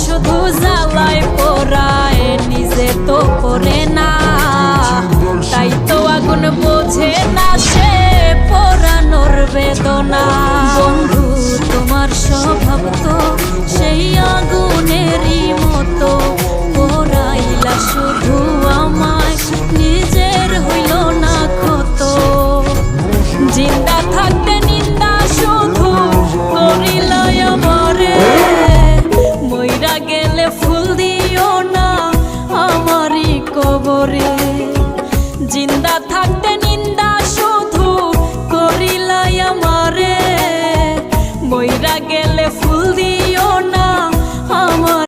শুধু জ্বালায় পোড়ায়, নিজে তো করে না, তাই তো আগুন বোঝে না সে পোড়ানোর বেদনা। বন্ধু তোমার স্বভাব তো সেই আগুনেরই মতো, পোড়াইলা শুধু আমায়, নিজের হইল না ক্ষত। জিন্দা থাকতে নিন্দা শুধু করিলাই আমারে, মইরা গেলে ফুল দিও না আমারই কবরে। জিন্দা থাকতে